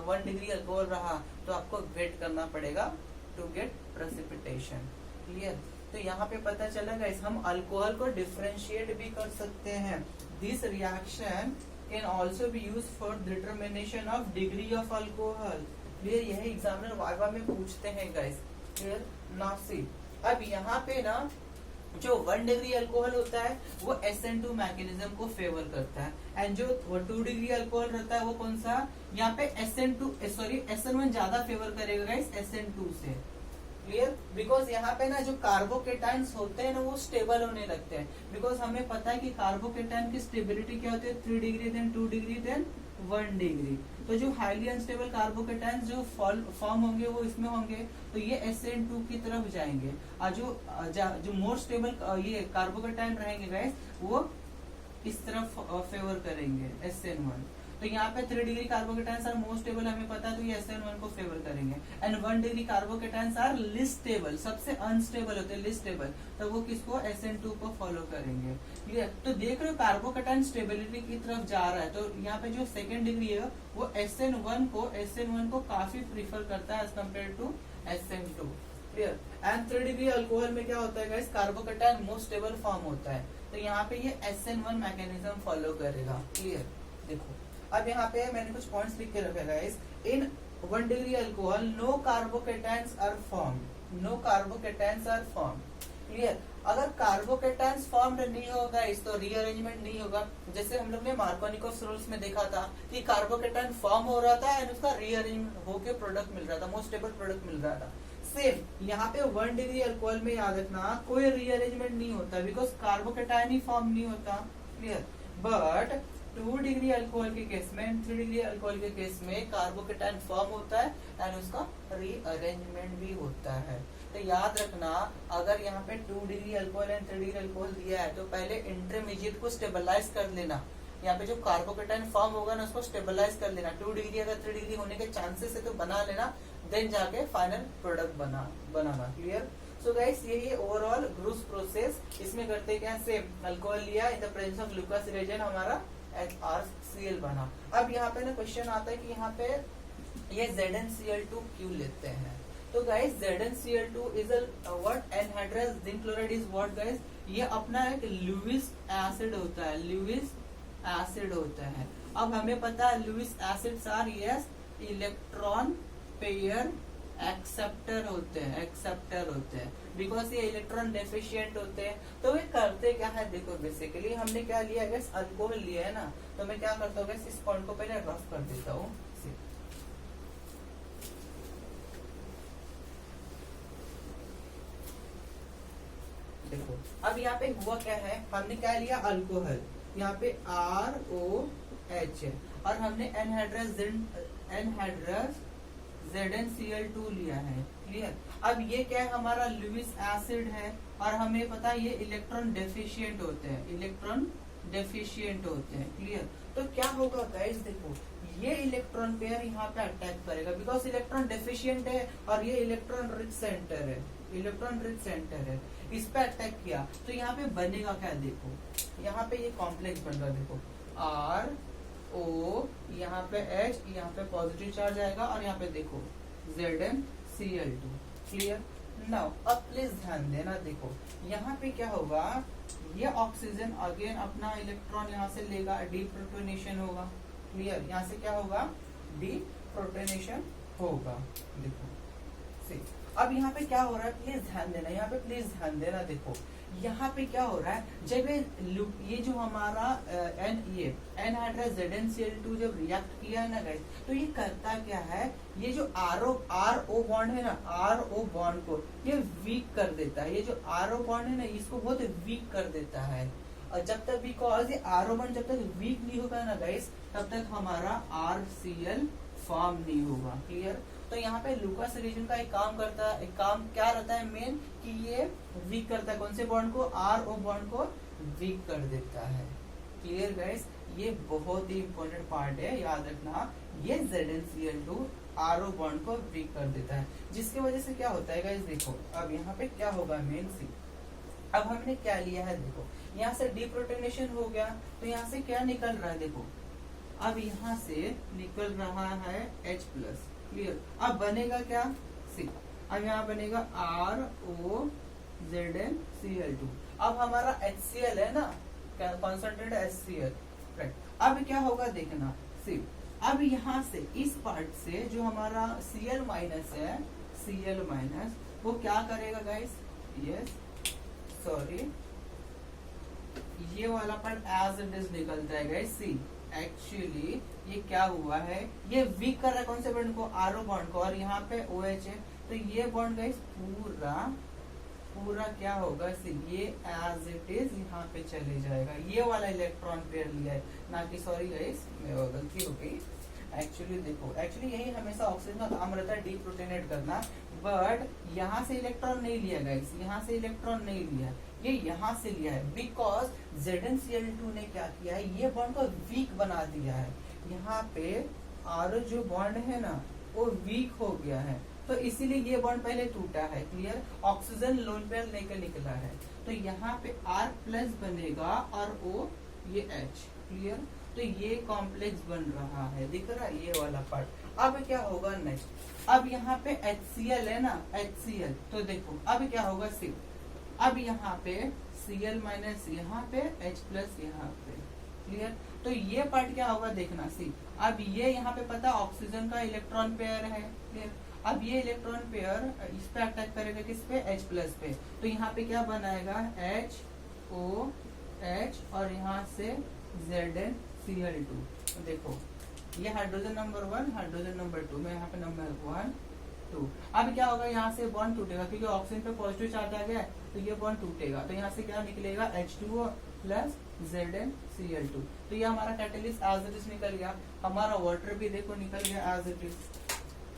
1 डिग्री अल्कोहल रहा, तो आपको वेट करना पड़ेगा टू गेट प्रेसिपिटेशन, क्लियर। तो यहाँ पे पता चला गाइस, हम अल्कोहल को डिफरेंशिएट भी कर सकते हैं। This reaction can also be use for determination of degree of alcohol, clear. यही एग्जामिनर वाइवा में पूछते हैं गाइस, क्लियर। नाउ सी, अब यहाँ पे ना जो 1 डिग्री अल्कोहल होता है वो SN2 मैकेनिज्म को फेवर करता है, एंड जो 2 डिग्री अल्कोहल रहता है वो कौन सा, यहाँ पे SN1 ज्यादा फेवर करेगा गाइस SN2 से, क्लियर। बिकॉज यहाँ पे ना जो कार्बोकेटाइन्स होते हैं ना, वो स्टेबल होने लगते हैं। बिकॉज हमें पता है कि कार्बोकेटाइन की स्टेबिलिटी क्या होती है, 3 degree then 2 degree then 1 degree. तो जो हाईली अनस्टेबल कार्बोकेटाइन्स जो फॉर्म होंगे वो इसमें होंगे, तो ये SN2 की तरफ जाएंगे, और जो मोर स्टेबल ये कार्बोकेटाइन रहेंगे गाइस, वो इस तरफ फेवर करेंगे SN1। तो यहाँ पे 3 degree carbocations are most stable, हमें पता है, तो ये SN1 को फेवर करेंगे। And 1 degree carbocations are least stable, सबसे अनस्टेबल होते हैं, लिस्ट स्टेबल, तो वो किसको, SN2 को फॉलो करेंगे, क्लियर। तो देख रहे हो कार्बोकेटाइन स्टेबिलिटी की तरफ जा रहा है, तो यहाँ पे जो 2nd डिग्री है वो SN1 को काफी प्रीफर करता है as compare to SN2, clear. And 3 degree alcohol में क्या होता है guys, carbocation most stable form होता है, तो यहाँ पे ये SN1 मैकेनिज्म फॉलो करेगा, क्लियर। देखो अब यहाँ पे मैंने कुछ पॉइंट्स लिख के रखे guys. In 1 degree alcohol no carbocations are form, no carbocations are form, clear. अगर कार्बोकेटाइन्स फॉर्म नहीं होगा इस, तो रीअरेंजमेंट नहीं होगा। जैसे हम लोग ने मार्कोनिकोव रूल्स में देखा था कि कार्बोकेटाइन फॉर्म हो रहा था एंड उसका रीअरेंजमेंट होके प्रोडक्ट मिल रहा था, मोस्ट स्टेबल प्रोडक्ट मिल रहा था। सेम यहाँ पे 1 डिग्री अल्कोहल में याद रखना कोई रीअरेंजमेंट नहीं होता बिकॉज कार्बोकेटायन ही फॉर्म नहीं होता, क्लियर। बट 2 डिग्री अल्कोहल के केस में, 3 डिग्री अल्कोहल के केस में कार्बोकेटायन फॉर्म होता है एंड उसका रीअरेंजमेंट भी होता है। तो याद रखना अगर यहाँ पे 2 degree alcohol and 3 degree alcohol दिया है तो पहले इंटरमीडिएट को स्टेबलाइज कर लेना। यहाँ पे जो कार्बोकेटायन फॉर्म होगा ना उसको स्टेबलाइज कर लेना। 2 डिग्री अगर 3 डिग्री होने के चांसेस है तो बना लेना, देन जाके फाइनल प्रोडक्ट बनाना, क्लियर। सो गाइस यही ओवरऑल ग्रूस प्रोसेस। इसमें करते क्या, सेम अल्कोहल लिया, इन the presence of glucose reagent हमारा HrCl बना। अब यहाँ पे ना क्वेश्चन आता है कि यहाँ पे ये ZnCl2 क्यों लेते हैं। तो guys ZnCl2 is what, anhydrous zinc chloride is what guys, ये अपना एक लुईस एसिड होता है, लुईस एसिड होता है। अब हमें पता है Lewis acids are yes electron pair acceptor होते हैं बिकॉज ये इलेक्ट्रॉन डेफिशिएंट होते हैं। तो वे करते क्या है, देखो बेसिकली हमने क्या लिया है, अल्कोहल लिया है ना, तो मैं क्या करता हूँ इस पॉइंट को पहले रफ कर देता हूँ। देखो अब यहाँ पे हुआ क्या है, हमने क्या लिया अल्कोहल, यहाँ पे ROH है और हमने एनहाइड्रस ZnCl2 लिया है, क्लियर। अब ये क्या है, हमारा लुईस एसिड है और हमें पता है ये इलेक्ट्रॉन डेफिशिएंट होते हैं, क्लियर। तो क्या होगा गाइस, देखो ये इलेक्ट्रॉन पेयर यहाँ पे अटैक करेगा बिकॉज इलेक्ट्रॉन डेफिशिएंट है और ये इलेक्ट्रॉन रिच सेंटर है, इस पे अटैक किया तो यहाँ पे बनेगा क्या, देखो यहाँ पे ये कॉम्प्लेक्स बन रहा है, देखो RO, यहाँ पे H, यहाँ पे पॉजिटिव चार्ज आएगा और यहाँ पे देखो ZnCl2, क्लियर। नाउ अब प्लीज ध्यान देना, देखो यहाँ पे क्या होगा, ये ऑक्सीजन अगेन अपना इलेक्ट्रॉन यहाँ से लेगा, डीप्रोटोनेशन होगा, क्लियर। यहाँ से क्या होगा, डीप्रोटोनेशन होगा, देखो सी। अब यहाँ पे क्या हो रहा है, प्लीज ध्यान देना, यहाँ पे प्लीज ध्यान देना, देखो यहाँ पे क्या हो रहा है, जब ये जो हमारा एनहाइड्रस ZnCl2 जब रिएक्ट किया है ना गाइस, तो ये करता क्या है, ये जो RO बॉन्ड है ना, RO बॉन्ड को ये वीक कर देता है, ये जो RO बॉन्ड है ना इसको बहुत वीक कर देता है। और जब तक बिकॉज ये RO बॉन्ड जब तक वीक नहीं होगा ना गाइस, तब तक हमारा RCl फॉर्म नहीं होगा, क्लियर। तो यहाँ पे लुकास रीजन का एक काम क्या रहता है मेन, कि ये वीक करता है कौन से बॉन्ड को, RO बॉन्ड को वीक कर देता है, क्लियर गाइस। ये बहुत ही इंपॉर्टेंट पार्ट है, याद रखना, ये ZnCl2 RO बॉन्ड को वीक कर देता है, जिसकी वजह से क्या होता है गाइस, देखो अब यहाँ पे क्या होगा मेन सी। अब हमने क्या लिया है, देखो यहाँ से डीप्रोटोनेशन हो गया, तो यहाँ से क्या निकल रहा है, देखो अब यहाँ से निकल रहा है H+, क्लियर। अब बनेगा क्या, सी, अब यहाँ बनेगा RO ZnCl2। अब हमारा HCl है ना, कॉन्सेंट्रेट HCl, राइट। अब क्या होगा देखना, सी, अब यहाँ से इस पार्ट से जो हमारा Cl- है, Cl- वो क्या करेगा गाइस, यस सॉरी, ये वाला पार्ट एज इट इज निकलता है गाइस, सी। एक्चुअली ये क्या हुआ है, ये वीक कर रहा है कौन से बॉन्ड को, RO बॉन्ड को, और यहाँ पे OH है, तो ये बॉन्ड गाइस पूरा क्या होगा, ये एज इट इज यहाँ पे चले जाएगा। ये वाला इलेक्ट्रॉन पेयर लिया है ना कि, सॉरी गाइस गलती हो गई। एक्चुअली यही हमेशा ऑक्सीजन का काम रहता है, डीप्रोटोनेट करना, बट यहाँ से इलेक्ट्रॉन नहीं लिया गाइस, यहाँ से इलेक्ट्रॉन नहीं लिया, ये यहाँ से लिया है बिकॉज ZnCl2 ने क्या किया है, ये बॉन्ड को वीक बना दिया है। यहाँ पे RO जो बॉन्ड है ना वो वीक हो गया है, तो इसीलिए ये बॉन्ड पहले टूटा है, क्लियर। ऑक्सीजन लोन पेयर लेकर निकला है, तो यहाँ पे R+ बनेगा और O ये H, क्लियर। तो ये कॉम्प्लेक्स बन रहा है, दिख रहा है ये वाला पार्ट। अब क्या होगा नेक्स्ट, अब यहाँ पे HCl है ना, HCl, तो देखो अब क्या होगा, सी, अब यहाँ पे Cl- यहाँ पे H+ यहाँ पे, क्लियर। तो ये पार्ट क्या होगा देखना, सी, अब ये यहाँ पे पता ऑक्सीजन का इलेक्ट्रॉन पेयर है, क्लियर। अब ये इलेक्ट्रॉन पेयर इस पे अटैक करेगा, किस पे, H+ पे, तो यहाँ पे क्या बनाएगा, HOH और यहाँ से ZnCl2। देखो ये हाइड्रोजन नंबर 1, हाइड्रोजन नंबर 2, मैं यहाँ पे नंबर 1 2। अब क्या होगा, यहाँ से बॉन्ड टूटेगा क्योंकि ऑक्सीजन पे पॉजिटिव चार्ज आ गया है, तो ये बॉन्ड टूटेगा, तो यहाँ से क्या निकलेगा H2O प्लस ZnCl2। तो ये हमारा कैटेलिस्ट एज इट इज निकल गया। हमारा वाटर भी देखो निकल गया एज इट इज,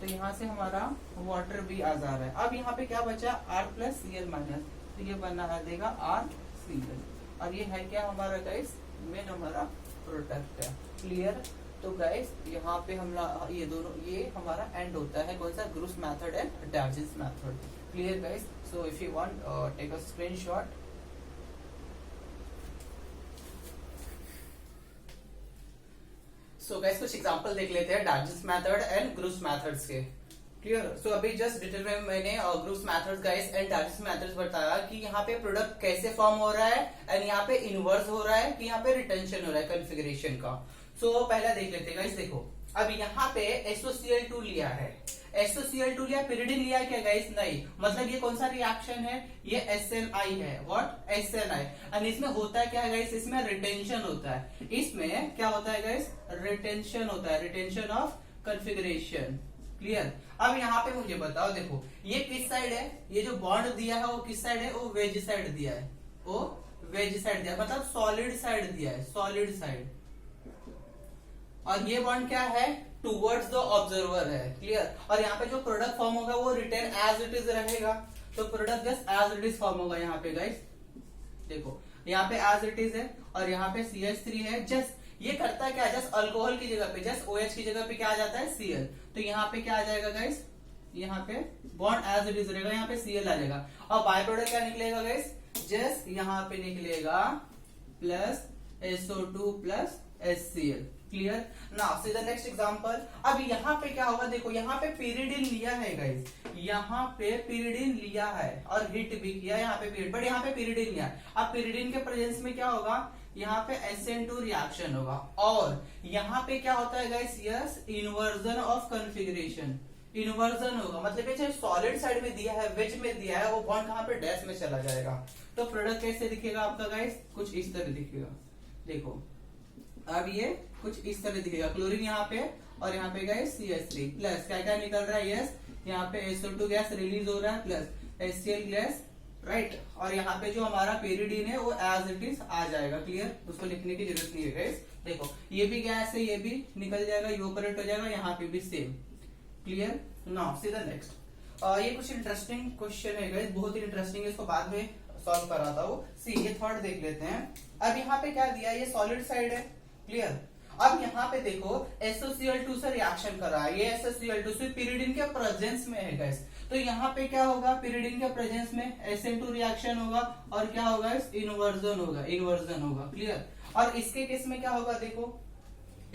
तो यहाँ से हमारा वाटर भी आ जा रहा है। अब यहाँ पे क्या बचा, R प्लस Cl माइनस, तो ये बना देगा RCl, और ये है क्या हमारा गाइस, मेन हमारा प्रोडक्ट है। क्लियर। तो गाइस यहाँ पे हम ये दोनों, ये हमारा एंड होता है कौन सा, Groves method and Darzens method. Clear guys. So if you want take a screenshot. So guys कुछ एग्जांपल देख लेते हैं Darzens method and Groves methods के। क्लियर। सो अभी जस्ट डिटेल में मैंने Groves methods guys and Darzens methods बताया कि यहाँ पे प्रोडक्ट कैसे फॉर्म हो रहा है, एंड यहाँ पे इनवर्स हो रहा है कि यहाँ पे रिटेंशन हो रहा है कॉन्फ़िगरेशन का। सो पहला देख लेते हैं गाइस। देखो अब यहाँ पे SOCl2 लिया है, SOCl2 लिया, pyridine लिया क्या गाइस, नहीं, मतलब ये कौन सा रिएक्शन है, ये SNI है। What, SNI। और इसमें होता है क्या है गाइस, इसमें रिटेंशन होता है। इसमें क्या होता है गाइस, रिटेंशन होता है, रिटेंशन ऑफ कॉन्फ़िगरेशन। क्लियर। अब यहाँ पे मुझे बताओ, देखो ये किस साइड है, ये जो बॉन्ड दिया है वो किस साइड है, वो वेज साइड दिया है, वो वेज साइड दिया है, मतलब सॉलिड साइड दिया है, सॉलिड साइड। और ये बॉन्ड क्या है, टूवर्ड्स द ऑब्जर्वर है। क्लियर। और यहाँ पे जो प्रोडक्ट फॉर्म होगा वो रिटेन एज इट इज रहेगा, तो product just as it is form होगा। यहाँ पे गाइस देखो, यहाँ पे एज इट इज है, और यहाँ पे CH3 है। जस्ट ये करता है क्या, जस्ट अल्कोहल की जगह पे, जस्ट OH की जगह पे क्या आ जाता है, Cl। तो यहाँ पे क्या आ जाएगा गाइस, यहाँ पे बॉन्ड एज इट इज रहेगा, यहाँ पे Cl आ जाएगा। और बाय प्रोडक्ट क्या निकलेगा गाइस, जस्ट यहाँ पे निकलेगा plus SO2 plus HCl। Clear. Now see the next example. अब यहाँ पे क्या होगा, देखो यहाँ पे pyridine लिया है गाइस, यहाँ पे pyridine लिया है और हिट भी किया यहाँ पे pyridine, बट यहाँ पे pyridine लिया है। अब pyridine के प्रेजेंस में क्या होगा, यहाँ पे SN2 रिएक्शन होगा, और यहाँ पे क्या होता है guys, yes, inversion of configuration, inversion होगा, मतलब ये सॉलिड साइड में दिया है, वेज में दिया है, वो बॉन्ड कहाँ पे, डैश में चला जाएगा। तो प्रोडक्ट कैसे दिखेगा आपका गाइस, कुछ इस तरह दिखेगा। देखो अब ये कुछ इस तरह दिखेगा, क्लोरीन यहाँ पे, और यहाँ पे गाइस CH3 प्लस क्या क्या निकल रहा है, यस, यहाँ पे SO2 गैस रिलीज हो रहा है प्लस HCl गैस, राइट। और यहाँ पे जो हमारा pyridine है वो एज इट इज आ जाएगा। क्लियर। उसको लिखने की जरूरत नहीं है गाइस। देखो ये भी गैस है, ये भी निकल जाएगा, इवैपोरेट हो जाएगा, यहाँ पे भी same. Clear. Now see the next. ये कुछ इंटरेस्टिंग क्वेश्चन है गाइस, बहुत ही इंटरेस्टिंग है, इसको बाद में सॉल्व कराता हूँ। सी ये थर्ड देख लेते हैं। अब यहाँ पे क्या दिया, ये सॉलिड साइड है। क्लियर। अब यहाँ पे देखो SOCl2 से रिएक्शन कर रहा है, ये SOCl2 से pyridine के प्रेजेंस में है गाइस, तो यहाँ पे क्या होगा, pyridine के प्रेजेंस में SN2 रिएक्शन होगा, और क्या होगा, इन्वर्जन होगा, इन्वर्जन होगा। क्लियर। और इसके केस में क्या होगा, देखो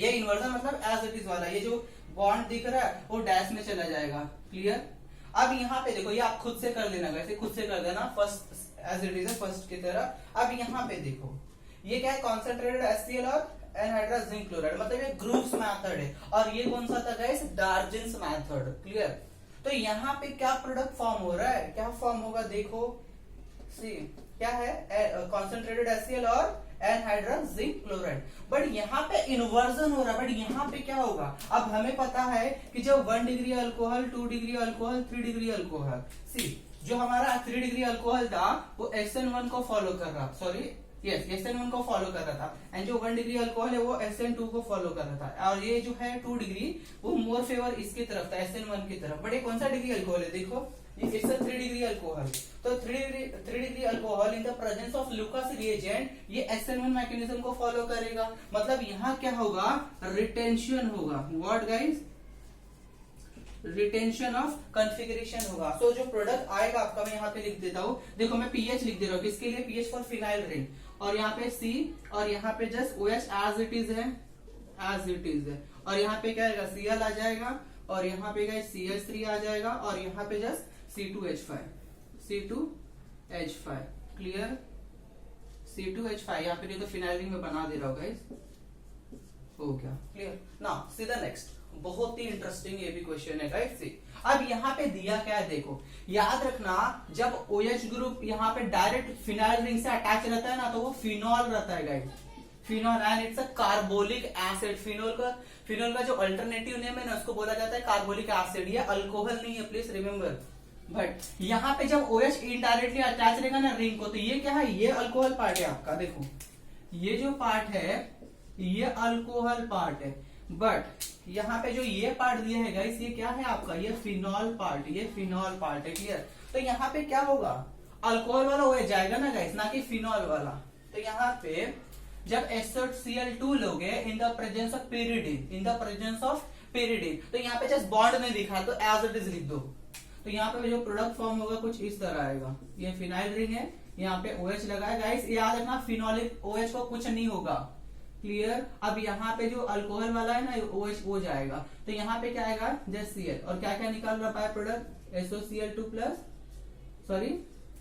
ये इन्वर्जन मतलब एज इट इज वाला, ये जो बॉन्ड दिख रहा है वो डैश में चला जाएगा। क्लियर। अब यहाँ पे देखो, ये आप खुद से कर लेना गाइस, खुद से कर देना, फर्स्ट एज इट इज है, फर्स्ट की तरह। अब यहाँ पे देखो ये क्या है, कॉन्सेंट्रेटेड HCl और एनहाइड्रस जिंक क्लोराइड, मतलब ये ग्रूव्स मेथड है, और ये कौन सा था गाइस, डार्जिंस मेथड। क्लियर। तो यहाँ पे क्या प्रोडक्ट फॉर्म हो रहा है, क्या फॉर्म होगा, देखो सी क्या है, कॉन्सेंट्रेटेड HCl और एनहाइड्रस जिंक क्लोराइड, बट यहाँ पे इन्वर्जन हो रहा है। बट यहाँ पे क्या होगा, अब हमें पता है कि जब 1 degree alcohol, 2 degree alcohol, 3 degree alcohol, see जो हमारा 3 डिग्री अल्कोहल था वो SN1 को फॉलो कर रहा, सॉरी यस SN1 को फॉलो कर रहा था, एंड जो 1 डिग्री अल्कोहल है वो SN2 को फॉलो कर रहा था, और ये जो है 2 डिग्री वो मोर फेवर इसकी तरफ था, SN1 की तरफ। बट ये कौन सा डिग्री अल्कोहल है, देखो ये 3 डिग्री अल्कोहल, तो 3 degree alcohol in the presence of Lucas reagent ये SN1 मैकेनिज्म को फॉलो करेगा, मतलब यहाँ क्या होगा, रिटेंशन होगा। What guys, retention of configuration होगा। सो जो प्रोडक्ट आएगा आपका, मैं यहाँ पे लिख देता हूँ, देखो मैं पीएच लिख दे रहा हूँ, किसके लिए, पीएच फॉर फिनाइल रिंग, और यहाँ पे C, और यहाँ पे just OH as it is है, एज इट इज है, और यहाँ पे क्या आएगा, Cl आ जाएगा, और यहाँ पे क्या CH3 आ जाएगा, और यहाँ पे just C2H5, C2H5। Clear. C2H5 यहाँ पे तो फिनाइल रिंग में बना दे रहा हूँ गाइस, हो गया। Clear. Now see the next, बहुत ही इंटरेस्टिंग ये भी क्वेश्चन है गाइस। सी अब यहाँ पे दिया क्या है, देखो याद रखना, जब OH ग्रुप यहाँ पे डायरेक्ट फिनाइल रिंग से अटैच रहता है ना, तो वो फिनॉल रहता है guys, phenol and it's a carbolic acid. Phenol का जो अल्टरनेटिव नेम है ना उसको बोला जाता है कार्बोलिक एसिड। ये अल्कोहल नहीं है, प्लीज रिमेम्बर। बट यहाँ पे जब OH इनडायरेक्टली अटैच रहेगा ना रिंग को, तो ये क्या है, ये अल्कोहल पार्ट है आपका। देखो ये जो पार्ट है ये अल्कोहल पार्ट है, बट यहाँ पे जो ये पार्ट दिया है गाइस ये क्या है आपका, ये फिनॉल पार्ट, ये फिनॉल पार्ट है। क्लियर। तो यहाँ पे क्या होगा, अल्कोहल वाला OH जाएगा ना गाइस, ना कि फिनॉल वाला। तो यहाँ पे जब SOCl2 लोगे इन the presence of pyridine, in the presence of pyridine, तो यहाँ पे जस्ट बॉन्ड नहीं दिखा तो एज इट इज लिख दो। तो यहाँ पे जो प्रोडक्ट फॉर्म होगा कुछ इस तरह आएगा। ये फिनाइल रिंग है, यहाँ पे OH लगा है गाइस, याद रखना फिनोलिक OH को कुछ नहीं होगा। क्लियर। अब यहाँ पे जो अल्कोहल वाला है ना OH वो जाएगा, तो यहाँ पे क्या आएगा, जस्ट Cl, और क्या क्या निकाल रहा है product, SOCl2 plus sorry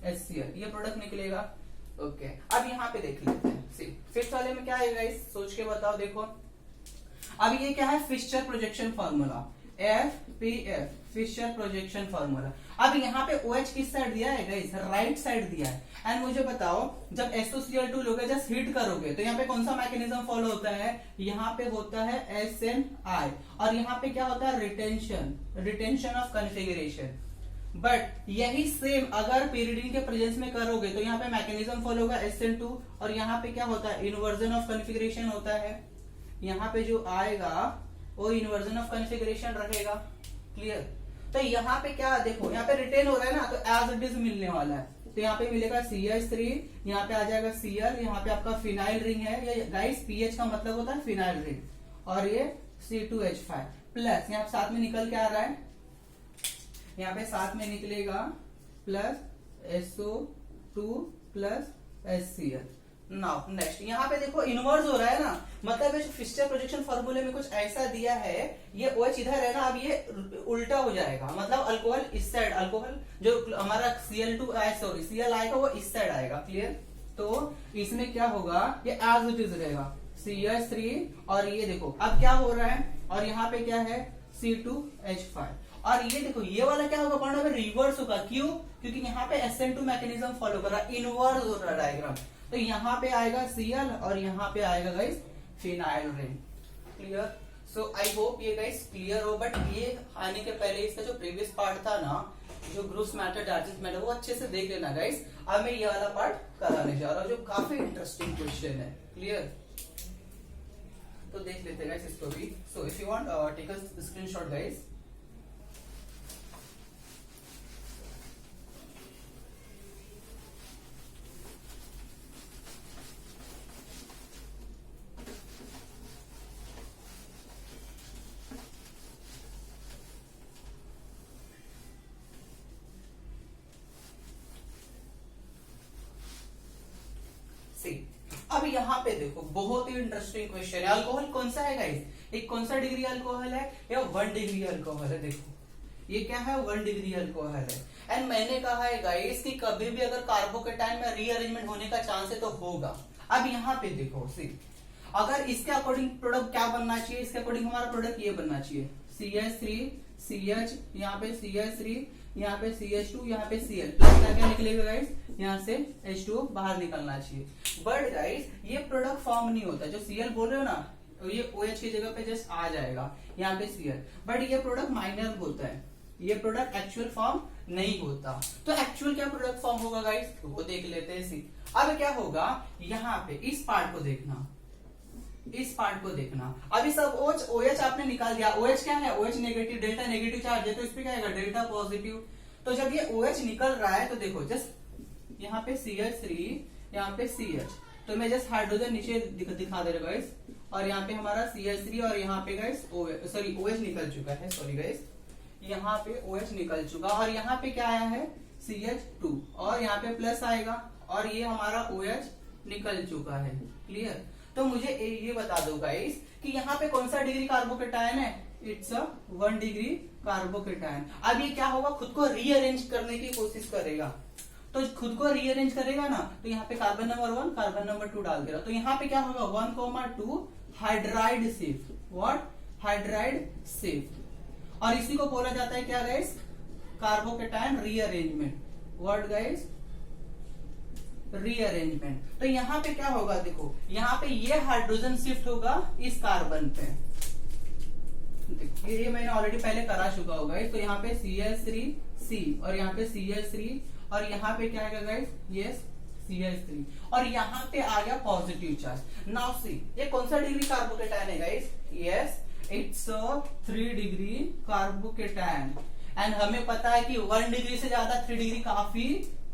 HCl, ये प्रोडक्ट निकलेगा। ओके अब यहाँ पे देख लेते हैं। सी फिफ्थ वाले में क्या है गाइस, सोच के बताओ। देखो अब ये क्या है, Fischer projection formula, FPF, Fischer projection formula. अब यहाँ पे OH किस साइड दिया है गाइस, राइट साइड दिया है। एंड मुझे बताओ जब SOCl2 लोगे जस्ट हीट करोगे तो यहाँ पे कौन सा मैकेनिज्म फॉलो होता है, यहाँ पे होता है SNI, और यहाँ पे क्या होता है, रिटेंशन ऑफ कॉन्फ़िगरेशन। बट यही सेम अगर pyridine के प्रेजेंस में करोगे तो यहाँ पे मैकेनिज्म फॉलो होगा SN2, और यहाँ पे क्या होता है, इन्वर्जन ऑफ कॉन्फ़िगरेशन होता है। यहाँ पे जो आएगा वो इन्वर्जन ऑफ कॉन्फ़िगरेशन रहेगा। क्लियर। तो यहाँ पे क्या देखो, यहाँ पे रिटेन हो रहा है ना, तो एज इट इज मिलने वाला है। तो यहाँ पे मिलेगा CH3, यहाँ पे आ जाएगा Cl, यहाँ पे आपका फिनाइल रिंग है। ये गाइस पीएच का मतलब होता है फिनाइल रिंग, और ये C2H5 प्लस यहाँ साथ में निकल के आ रहा है, यहाँ पे साथ में निकलेगा plus SO2 plus HCl। Now next यहाँ पे देखो इनवर्स हो रहा है ना, मतलब फिशर प्रोजेक्शन फार्मूले में कुछ ऐसा दिया है, ये OH इधर है ना, अब ये उल्टा हो जाएगा, मतलब अल्कोहल इस साइड, अल्कोहल जो हमारा Cl आएगा वो इस साइड आएगा। क्लियर। तो इसमें क्या होगा, ये एज इट इज रहेगा CH3, और ये देखो अब क्या हो रहा है, और यहाँ पे क्या है C2H5, और ये देखो ये वाला क्या होगा, पढ़ना में रिवर्स होगा। क्यों, क्योंकि यहाँ पे SN2 मैकेनिज्म फॉलो कर रहा है, इनवर्स हो रहा है डायग्राम। तो यहाँ पे आएगा Cl और यहाँ पे आएगा गाइस फिनाइल रिंग। क्लियर। सो आई होप ये गाइस क्लियर हो। बट ये आने के पहले इसका जो प्रीवियस पार्ट था ना, जो ग्रुप्स मैटर डार्जेस मैटर, वो अच्छे से देख लेना गाइस। अब मैं ये वाला पार्ट कराने जा रहा हूँ जो काफी इंटरेस्टिंग क्वेश्चन है। क्लियर। तो देख लेते गाइस इसको भी। So if you want take a screenshot guys. अब यहाँ पे देखो बहुत ही इंटरेस्टिंग क्वेश्चन है। अल्कोहल कौन सा है गाइस, एक कौन सा डिग्री अल्कोहल है, या 1 डिग्री अल्कोहल है। देखो ये क्या है, 1 डिग्री अल्कोहल है। एंड मैंने कहा है गाइस कि कभी भी अगर कार्बोकेटाइन में रीअरेंजमेंट होने का चांस है तो होगा। अब यहाँ पे देखो सी, अगर इसके अकॉर्डिंग प्रोडक्ट क्या बनना चाहिए, इसके अकॉर्डिंग हमारा प्रोडक्ट ये बनना चाहिए CH3 CH, यहाँ पे CH3, यहाँ पे CH2, यहाँ पे Cl, प्लस क्या क्या निकलेगा गाइस, यहाँ से H2O बाहर निकलना चाहिए। बट गाइस ये प्रोडक्ट फॉर्म नहीं होता, जो Cl बोल रहे हो ना, तो ये OH की जगह पे जस्ट आ जाएगा यहाँ पे Cl, बट ये प्रोडक्ट माइनर होता है, ये प्रोडक्ट एक्चुअल फॉर्म नहीं होता। तो एक्चुअल क्या प्रोडक्ट फॉर्म होगा गाइस, तो वो देख लेते हैं। सी अब क्या होगा, यहाँ पे इस पार्ट को देखना, इस पार्ट को देखना। अभी सब OH आपने निकाल दिया। OH क्या है, OH negative, delta negative charge है, तो इस पे क्या आएगा डेल्टा पॉजिटिव। तो जब ये OH निकल रहा है तो देखो जस्ट यहाँ पे CH3, यहाँ पे CH, तो मैं जस्ट हाइड्रोजन नीचे दिखा दे रहा गाइस, और यहाँ पे हमारा CH3 और यहाँ पे गाइस OH निकल चुका है, सॉरी गाइस, यहाँ पे OH निकल चुका, और यहाँ पे क्या आया है CH2, और यहाँ पे प्लस आएगा, और ये हमारा OH निकल चुका है। क्लियर। तो मुझे ये बता दो गाइस कि यहाँ पे कौन सा डिग्री कार्बोकेटायन है, इट्स अ 1 डिग्री कार्बोकेटायन। अब ये क्या होगा, खुद को रीअरेंज करने की कोशिश करेगा। तो खुद को रीअरेंज करेगा ना, तो यहाँ पे कार्बन नंबर 1 कार्बन नंबर 2 डाल देगा, तो यहाँ पे क्या होगा 1,2 हाइड्राइड सिर्फ, व्हाट, हाइड्राइड सिर्फ। और इसी को बोला जाता है क्या guys, carbocation rearrangement. What guys, rearrangement. तो यहाँ पे क्या होगा, देखो यहाँ पे ये हाइड्रोजन शिफ्ट होगा इस कार्बन पे, ये मैंने ऑलरेडी पहले करा चुका होगा। तो यहाँ पे CH3C और यहाँ पे CH3 और यहाँ पे क्या आएगा गाइस, ये CH3 और यहाँ पे आ गया पॉजिटिव चार्ज। नाउ सी ये कौन सा डिग्री कार्बोकेटायन है guys, yes it's 3 degree carbocation. And हमें पता है कि 1 डिग्री से ज्यादा 3 डिग्री काफी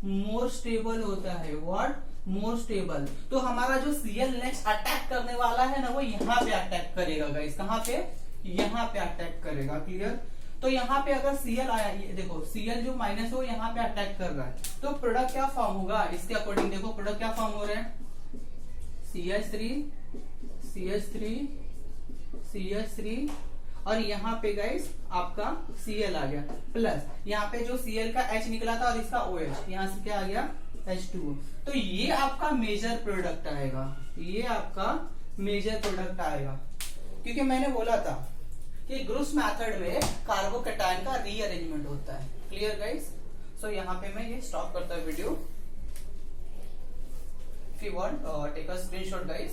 मोर स्टेबल होता है। What, more stable. तो हमारा जो Cl नेक्स्ट अटैक करने वाला है ना, वो यहाँ पे अटैक करेगा गाइस, कहाँ पे, यहाँ पे अटैक करेगा। क्लियर। तो यहाँ पे अगर Cl आया, ये देखो Cl जो माइनस हो यहाँ पे अटैक कर रहा है, तो प्रोडक्ट क्या फॉर्म होगा इसके अकॉर्डिंग, देखो प्रोडक्ट क्या फॉर्म हो रहे हैं, CH3 और यहाँ पे गाइस आपका Cl आ गया, प्लस यहाँ पे जो Cl का H निकला था और इसका OH, यहाँ से क्या आ गया H2O। तो ये आपका मेजर प्रोडक्ट आएगा, ये आपका मेजर प्रोडक्ट आएगा, क्योंकि मैंने बोला था कि ग्रुस मेथड में कार्बोकेटायन का रीअरेंजमेंट होता है। Clear guys. सो यहाँ पे मैं ये स्टॉप करता हूँ video. If you want take a screenshot guys.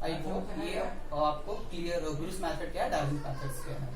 I hope ये आपको क्लियर ग्रुस मेथड क्या है, डायनेमिक मेथड्स क्या है।